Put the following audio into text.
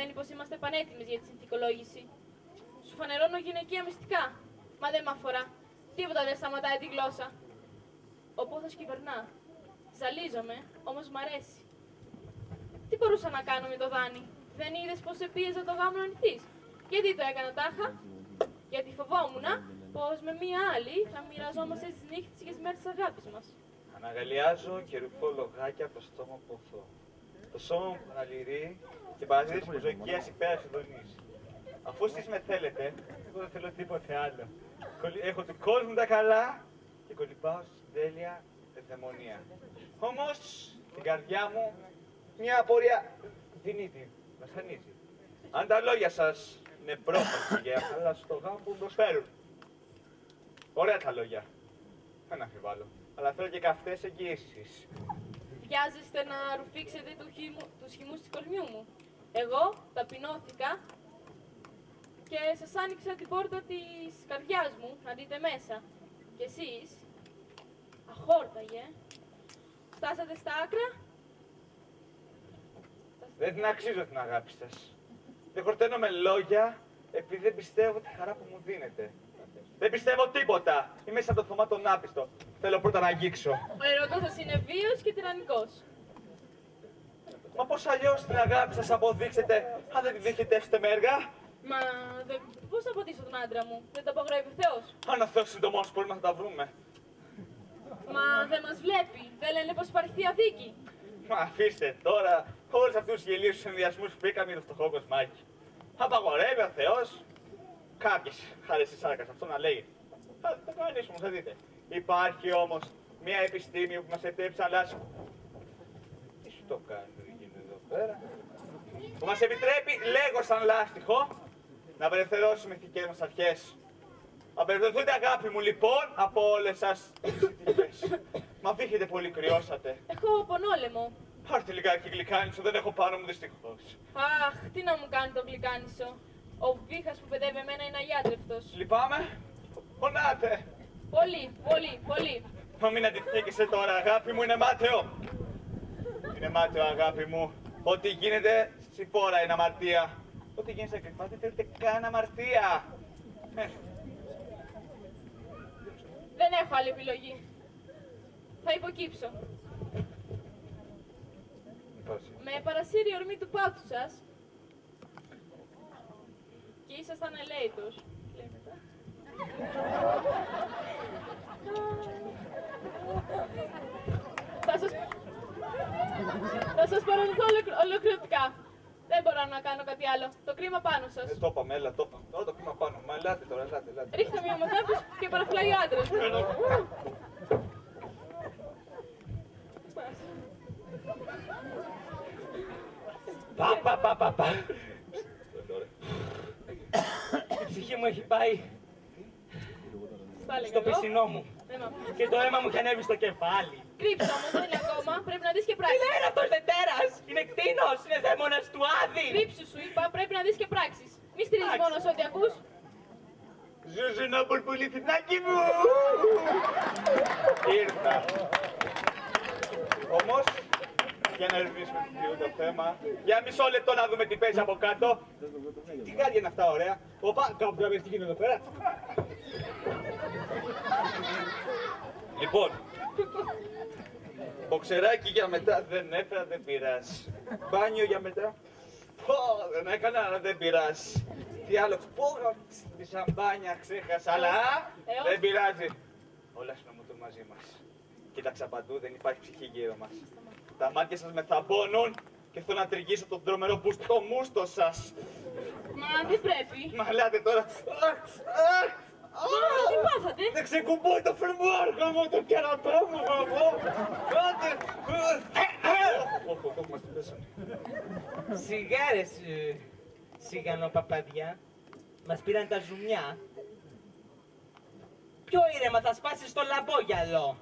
σημαίνει πως είμαστε πανέτοιμες για τη συνθηκολόγηση. Σου φανερώνω γυναικεία μυστικά. Μα δεν μ' αφορά. Τίποτα δεν σταματάει τη γλώσσα. Ο πόθος κυβερνά. Ζαλίζομαι, όμως μ' αρέσει. Τι μπορούσα να κάνω με το Δάνη? Δεν είδες πως σε πίεζα το γάμο να νηθείς? Γιατί το έκανα τάχα? Γιατί φοβόμουν πως με μία άλλη θα μοιραζόμαστε τις νύχτες και τις μέρες της αγάπης μας. Αναγκαλιάζω και ρουφώ λογάκια από το στόμα που ποθώ. Το σώμα μου παραλυρεί και παραδίδει προσδοκίας υπέρ ειδονής. Αφού εσείς με θέλετε, εγώ δεν θέλω τίποτε άλλο. Έχω του κόσμου τα καλά και κολυμπάω στην τέλεια ευδαιμονία. Όμως, την καρδιά μου, μια απορία δινήτη, βασανίζει. Αν τα λόγια σας είναι πρόφαση για να στο γάμο που προσφέρουν. Ωραία τα λόγια. Δεν αμφιβάλλω. Αλλά θέλω και καυτές εγγύησεις. Βιάζεστε να ρουφήξετε τους χυμούς της κορμιού μου. Εγώ ταπεινώθηκα και σας άνοιξα την πόρτα της καρδιάς μου να δείτε μέσα. Και εσείς, αχόρταγε, φτάσατε στα άκρα. Δεν την αξίζω την αγάπη σας. Δεν χορταίνω με λόγια επειδή δεν πιστεύω τη χαρά που μου δίνετε. Δεν πιστεύω τίποτα. Είμαι σαν το Θωμά τον άπιστο. Θέλω πρώτα να αγγίξω. Ο ερωτός σας είναι βίος και τυραννικός. Μα πώς αλλιώς την αγάπη σας αποδείξετε αν δεν τη δείχνετε έστω με έργα? Μα πώς θα αποτίσω τον άντρα μου? Δεν το απαγορεύει ο Θεός. Αν ο Θεός συντομός μπορούμε να τα βρούμε. Μα δεν μας βλέπει. Δεν λένε πως υπάρχει θεία δίκη. Μα αφήστε τώρα όλους αυτούς τους γελίους συνδυασμούς που πήγαμε για το φτωχό κοσμάκι. Απαγορεύει ο Θεός. Κάποιες χάρες της σάρκας αυτό να λέει. Θα το κανονίσουμε, θα δείτε. Υπάρχει όμως μια επιστήμη που μας επιτρέπει να αλλάξει. Τι σου το κάνει, γίνεται εδώ πέρα? Που μας επιτρέπει, λέγω σαν λάστιχο, να απελευθερώσουμε τις δικές μας αρχές. Απελευθερωθείτε αγάπη μου λοιπόν από όλες σας τις συνθήκες. Μα φύγετε πολύ, κρυώσατε. Έχω πονόλεμο. Πάρτε λιγάκι γλυκάνισο, δεν έχω πάνω μου δυστυχώς. Αχ, τι να μου κάνει το γλυκάνισο. Ο βήχας που παιδεύει εμένα είναι αγιάτρευτος. Λυπάμαι. Πονάτε. Πολύ, πολύ, πολύ. Μα μην αντιθήκησε τώρα, αγάπη μου, είναι μάταιο. Είναι μάταιο, αγάπη μου. Ό,τι γίνεται στη φόρα είναι αμαρτία. Ό,τι γίνεται στα κρυφά δεν θέλετε καν αμαρτία. Δεν έχω άλλη επιλογή. Θα υποκύψω. Με παρασύρει η ορμή του πάτου σας και ήσασταν ελέητος. Θα σας παραδοθώ ολοκληρωτικά. Δεν μπορώ να κάνω κάτι άλλο. Το κρίμα πάνω σας. Το είπαμε, έλα, το είπαμε. Τώρα το κρίμα πάνω. Μα ελάτε τώρα, ελάτε. Ρίχτε μια ομοτάπους και παραφυλάει ο άντρας. Παπα. Η ψυχή μου έχει πάει στο πισινό μου. Και το αίμα μου έχει ανέβει στο κεφάλι. Κρύψε όμως, δεν είναι ακόμα. Πρέπει να δεις και πράξεις. Τι λέει αυτός δετέρας! Είναι κτήνος! Είναι δαίμονας του Άδη! Κρύψου σου είπα, πρέπει να δεις και πράξεις. Μη στηρίζεις μόνο σε ό,τι ακούς. Ζούζου να πουλπουλιθινάκι μου! Ήρθα. Όμως, για να ρυθμίσουμε το θέμα, για μισό λεπτό να δούμε τι παίζει από κάτω. Τι γάρια είναι αυτά ωραία. Οπα, κάπου να τι γίνεται εδώ πέρα. Λοιπόν, μποξεράκι για μετά δεν έφερα, δεν πειράζει. Μπάνιο για μετά. Πω, δεν έκανα, αλλά δεν πειράζει. Τι άλλο, πω, τη σαμπάνια ξέχασα, αλλά δεν πειράζει. Όλα συνομωτούν μαζί μας. Κοίταξα παντού, δεν υπάρχει ψυχή γύρω μας. Τα μάτια σας με θαμπώνουν και θέλω να τριγγίσω τον τρομερό μπουστ στο μούστο σας. Μα δεν πρέπει. Μα λέτε τώρα. Τι πάθατε? Δεν ξεκουμπάει το φερμουάρ, γαμώ το κερατό μου, γαμώ. Κάτε. Όχι, μας την πέσανε. Σιγάρες, σιγανό παπαδιά. Μας πήραν τα ζουμιά. Πιο ήρεμα, θα σπάσεις το λαμπόγιαλο.